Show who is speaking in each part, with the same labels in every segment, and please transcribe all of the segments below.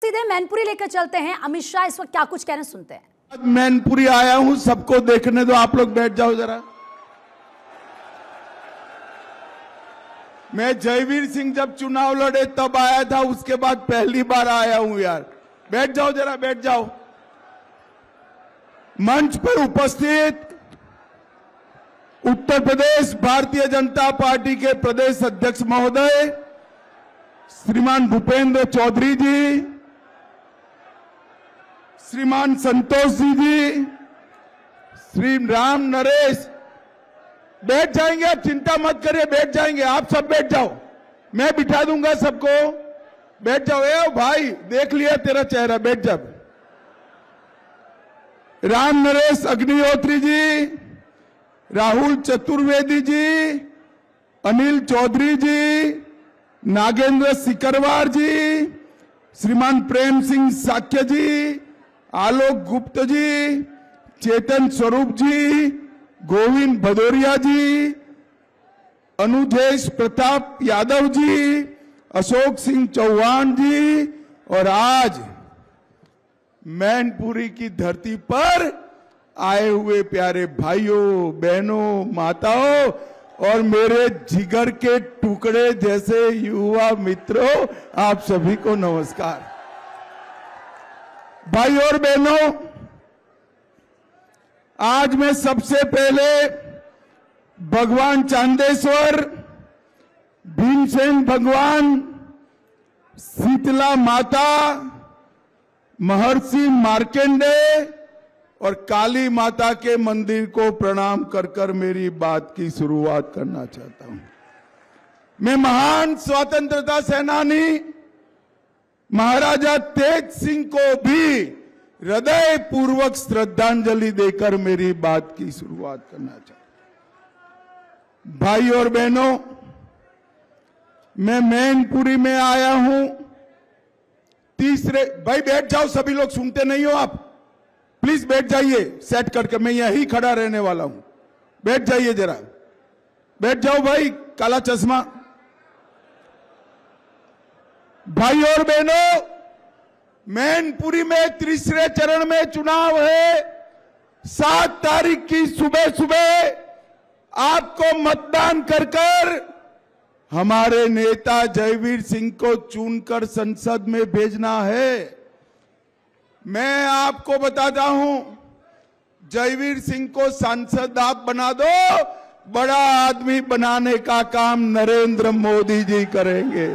Speaker 1: सीधे मैनपुरी लेकर चलते हैं। अमित शाह इस वक्त क्या कुछ कह रहे हैं, सुनते हैं।
Speaker 2: मैनपुरी आया हूं, सबको देखने दो, आप लोग बैठ जाओ जरा। मैं जयवीर सिंह जब चुनाव लड़े तब आया था, उसके बाद पहली बार आया हूं यार। बैठ जाओ जरा, बैठ जाओ। मंच पर उपस्थित उत्तर प्रदेश भारतीय जनता पार्टी के प्रदेश अध्यक्ष महोदय श्रीमान भूपेंद्र चौधरी जी, श्रीमान संतोष जी, श्री राम नरेश, बैठ जाएंगे आप, चिंता मत करिए, बैठ जाएंगे आप, सब बैठ जाओ, मैं बिठा दूंगा सबको, बैठ जाओ। ए भाई, देख लिया तेरा चेहरा, बैठ जा। राम नरेश अग्निहोत्री जी, राहुल चतुर्वेदी जी, अनिल चौधरी जी, नागेंद्र सिकरवार जी, श्रीमान प्रेम सिंह साक्य जी, आलोक गुप्त जी, चेतन स्वरूप जी, गोविंद भदौरिया जी, अनुजेश प्रताप यादव जी, अशोक सिंह चौहान जी, और आज मैनपुरी की धरती पर आए हुए प्यारे भाइयों, बहनों, माताओं और मेरे जिगर के टुकड़े जैसे युवा मित्रों, आप सभी को नमस्कार। भाई और बहनों, आज मैं सबसे पहले भगवान चांदेश्वर, भीमसेन भगवान, शीतला माता, महर्षि मार्कंडेय और काली माता के मंदिर को प्रणाम कर कर मेरी बात की शुरुआत करना चाहता हूं। मैं महान स्वतंत्रता सेनानी महाराजा तेज सिंह को भी हृदय पूर्वक श्रद्धांजलि देकर मेरी बात की शुरुआत करना चाहता हूं। भाई और बहनों, मैं मैनपुरी में आया हूं भाई बैठ जाओ, सभी लोग सुनते नहीं हो आप, प्लीज बैठ जाइए सेट करके, मैं यहीं खड़ा रहने वाला हूं, बैठ जाइए जरा, बैठ जाओ भाई, काला चश्मा। भाई और बहनों, मैनपुरी में तीसरे चरण में चुनाव है। 7 तारीख की सुबह सुबह आपको मतदान कर कर हमारे नेता जयवीर सिंह को चुनकर संसद में भेजना है। मैं आपको बताता हूं, जयवीर सिंह को सांसद आप बना दो, बड़ा आदमी बनाने का काम नरेंद्र मोदी जी करेंगे।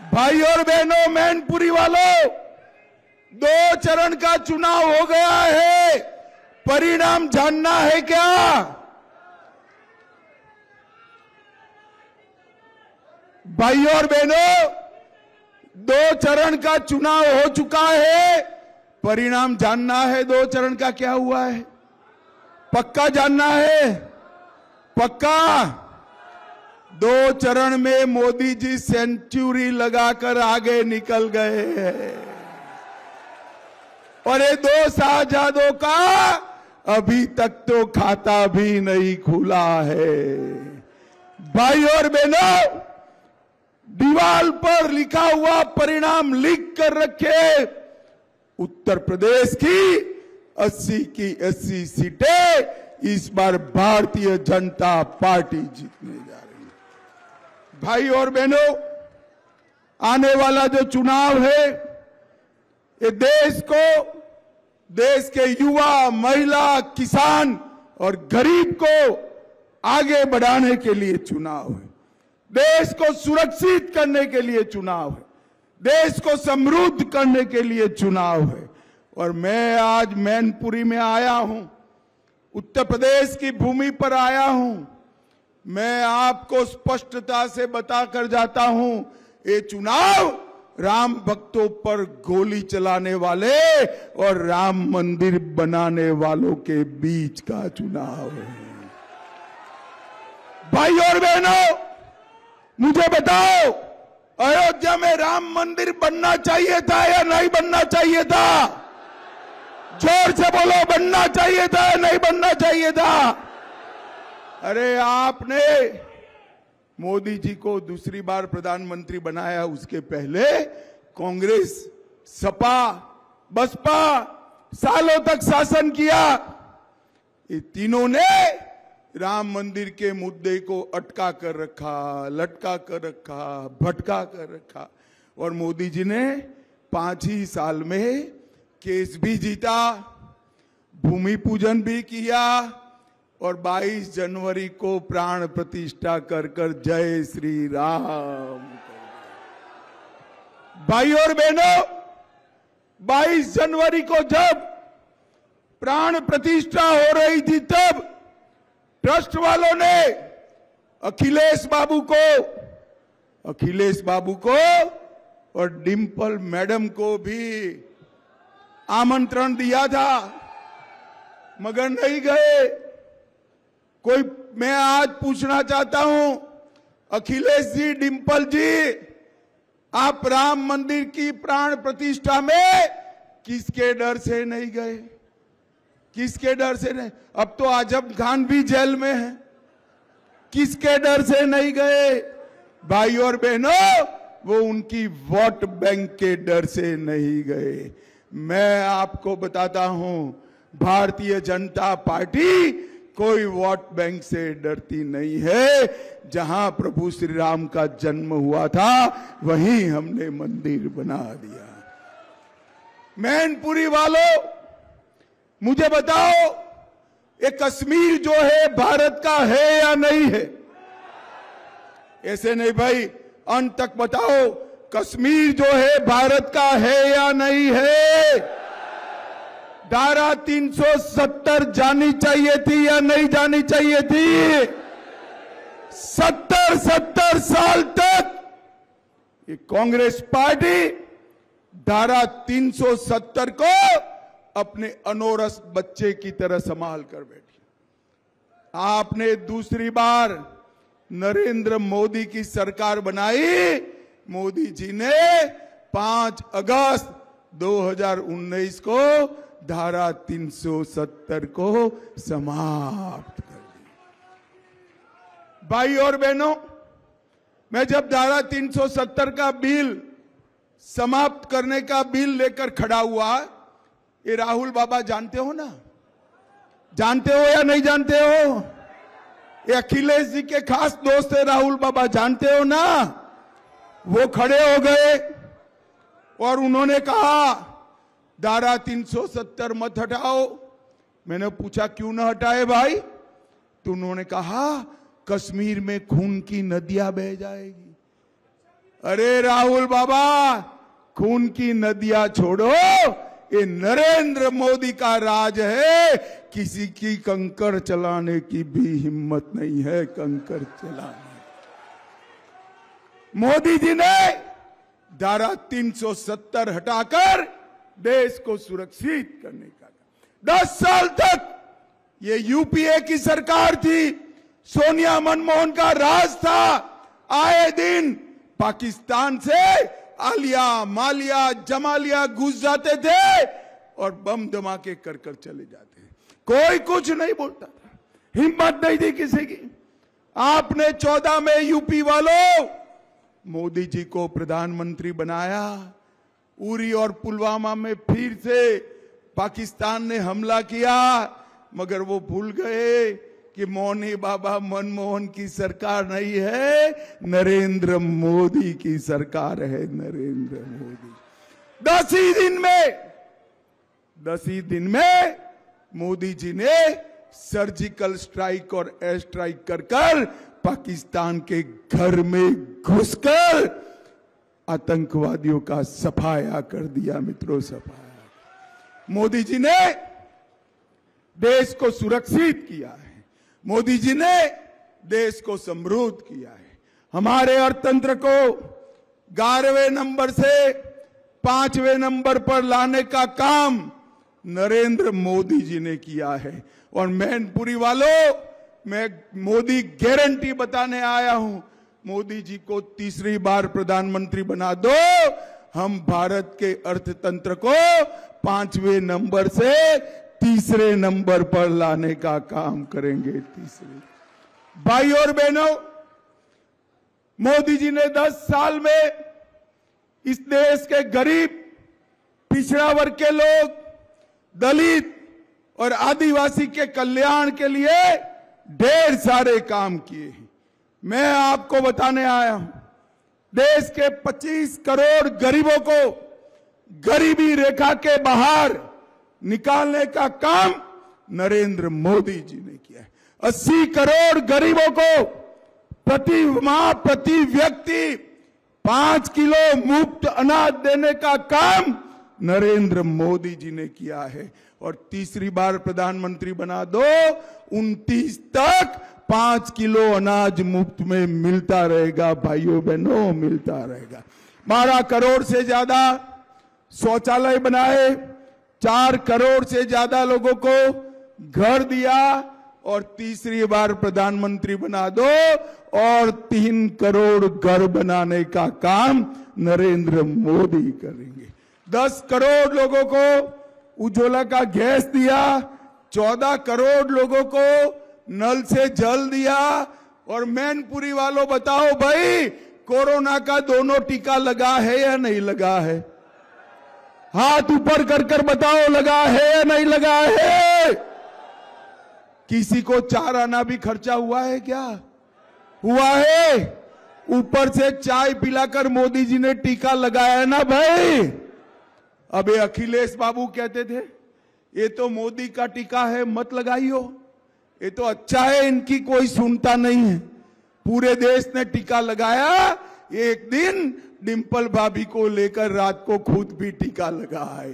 Speaker 2: भाई और बहनों, मैनपुरी वालों, 2 चरण का चुनाव हो गया है, परिणाम जानना है क्या? भाई और बहनों, 2 चरण का चुनाव हो चुका है, परिणाम जानना है 2 चरण का क्या हुआ है, पक्का जानना है, पक्का। 2 चरण में मोदी जी सेंचुरी लगाकर आगे निकल गए हैं और ये 2 साहबजादों का अभी तक तो खाता भी नहीं खुला है। भाई और बहनों, दीवार पर लिखा हुआ परिणाम लिख कर रखे, उत्तर प्रदेश की 80 की 80 सीटें इस बार भारतीय जनता पार्टी जीतने जा रही है। भाई और बहनों, आने वाला जो चुनाव है, ये देश को, देश के युवा, महिला, किसान और गरीब को आगे बढ़ाने के लिए चुनाव है, देश को सुरक्षित करने के लिए चुनाव है, देश को समृद्ध करने के लिए चुनाव है। और मैं आज मैनपुरी में आया हूं, उत्तर प्रदेश की भूमि पर आया हूं। मैं आपको स्पष्टता से बताकर जाता हूं, ये चुनाव राम भक्तों पर गोली चलाने वाले और राम मंदिर बनाने वालों के बीच का चुनाव है। भाई और बहनों, मुझे बताओ, अयोध्या में राम मंदिर बनना चाहिए था या नहीं बनना चाहिए था? जोर से बोलो, बनना चाहिए था या नहीं बनना चाहिए था? अरे आपने मोदी जी को दूसरी बार प्रधानमंत्री बनाया, उसके पहले कांग्रेस, सपा, बसपा सालों तक शासन किया। ये तीनों ने राम मंदिर के मुद्दे को अटका कर रखा, लटका कर रखा, भटका कर रखा। और मोदी जी ने 5 ही साल में केस भी जीता, भूमि पूजन भी किया और 22 जनवरी को प्राण प्रतिष्ठा कर कर जय श्री राम। भाई और बहनों, 22 जनवरी को जब प्राण प्रतिष्ठा हो रही थी तब ट्रस्ट वालों ने अखिलेश बाबू को और डिंपल मैडम को भी आमंत्रण दिया था, मगर नहीं गए। मैं आज पूछना चाहता हूं, अखिलेश जी, डिंपल जी, आप राम मंदिर की प्राण प्रतिष्ठा में किसके डर से नहीं गए? किसके डर से नहीं? अब तो आजम खान भी जेल में है, किसके डर से नहीं गए? भाई और बहनों, वो उनकी वोट बैंक के डर से नहीं गए। मैं आपको बताता हूं, भारतीय जनता पार्टी कोई वोट बैंक से डरती नहीं है। जहां प्रभु श्री राम का जन्म हुआ था वहीं हमने मंदिर बना दिया। मैनपुरी वालों, मुझे बताओ, ये कश्मीर जो है भारत का है या नहीं है? ऐसे नहीं भाई, अंत तक बताओ, कश्मीर जो है भारत का है या नहीं है? धारा 370 जानी चाहिए थी या नहीं जानी चाहिए थी? 70 साल तक ये कांग्रेस पार्टी धारा 370 को अपने अनोरस बच्चे की तरह संभाल कर बैठी। आपने दूसरी बार नरेंद्र मोदी की सरकार बनाई। मोदी जी ने 5 अगस्त 2019 को धारा 370 को समाप्त कर दी। भाई और बहनों, मैं जब धारा 370 का बिल समाप्त करने का बिल लेकर खड़ा हुआ, ये राहुल बाबा जानते हो ना? जानते हो या नहीं जानते हो? ये अखिलेश जी के खास दोस्त है राहुल बाबा, जानते हो ना? वो खड़े हो गए और उन्होंने कहा धारा 370 मत हटाओ। मैंने पूछा क्यों ना हटाए भाई? तो उन्होंने कहा कश्मीर में खून की नदियां बह जाएगी। अरे राहुल बाबा, खून की नदियां छोड़ो, ये नरेंद्र मोदी का राज है। किसी की कंकर चलाने की भी हिम्मत नहीं है, कंकर चलाने। मोदी जी ने धारा 370 हटाकर देश को सुरक्षित करने का 10 साल तक ये यूपीए की सरकार थी, सोनिया मनमोहन का राज था। आए दिन पाकिस्तान से आलिया, मालिया, जमालिया घुस जाते थे और बम धमाके कर कर चले जाते। कोई कुछ नहीं बोलता था, हिम्मत नहीं थी किसी की। आपने 14 में यूपी वालों मोदी जी को प्रधानमंत्री बनाया। उरी और पुलवामा में फिर से पाकिस्तान ने हमला किया, मगर वो भूल गए कि मौनी बाबा मनमोहन की सरकार नहीं है, नरेंद्र मोदी की सरकार है। नरेंद्र मोदी 10 ही दिन में मोदी जी ने सर्जिकल स्ट्राइक और एयर स्ट्राइक कर पाकिस्तान के घर में घुसकर आतंकवादियों का सफाया कर दिया। मित्रों, सफाया। मोदी जी ने देश को सुरक्षित किया है, मोदी जी ने देश को समृद्ध किया है। हमारे अर्थतंत्र को 11वें नंबर से 5वें नंबर पर लाने का काम नरेंद्र मोदी जी ने किया है। और मैनपुरी वालों, मैं मोदी गारंटी बताने आया हूं, मोदी जी को तीसरी बार प्रधानमंत्री बना दो, हम भारत के अर्थतंत्र को 5वें नंबर से तीसरे नंबर पर लाने का काम करेंगे। तीसरे। भाई और बहनों, मोदी जी ने 10 साल में इस देश के गरीब, पिछड़ा वर्ग के लोग, दलित और आदिवासी के कल्याण के लिए ढेर सारे काम किए हैं। मैं आपको बताने आया हूं, देश के 25 करोड़ गरीबों को गरीबी रेखा के बाहर निकालने का काम नरेंद्र मोदी जी ने किया है। 80 करोड़ गरीबों को प्रति माह, प्रति व्यक्ति 5 किलो मुफ्त अनाज देने का काम नरेंद्र मोदी जी ने किया है। और तीसरी बार प्रधानमंत्री बना दो, 29 तक 5 किलो अनाज मुफ्त में मिलता रहेगा भाइयों बहनों, मिलता रहेगा। 12 करोड़ से ज्यादा शौचालय बनाए, 4 करोड़ से ज्यादा लोगों को घर दिया और तीसरी बार प्रधानमंत्री बना दो और 3 करोड़ घर बनाने का काम नरेंद्र मोदी करेंगे। 10 करोड़ लोगों को उज्ज्वला का गैस दिया, 14 करोड़ लोगों को नल से जल दिया। और मैनपुरी वालों बताओ भाई, कोरोना का दोनों टीका लगा है या नहीं लगा है? हाथ ऊपर कर कर बताओ, लगा है या नहीं लगा है? किसी को 4 आना भी खर्चा हुआ है क्या? हुआ है? ऊपर से चाय पिलाकर मोदी जी ने टीका लगाया ना भाई। अबे अखिलेश बाबू कहते थे ये तो मोदी का टीका है, मत लगाइयो, ये तो अच्छा है, इनकी कोई सुनता नहीं है। पूरे देश ने टीका लगाया। एक दिन डिंपल भाभी को लेकर रात को खुद भी टीका लगाए।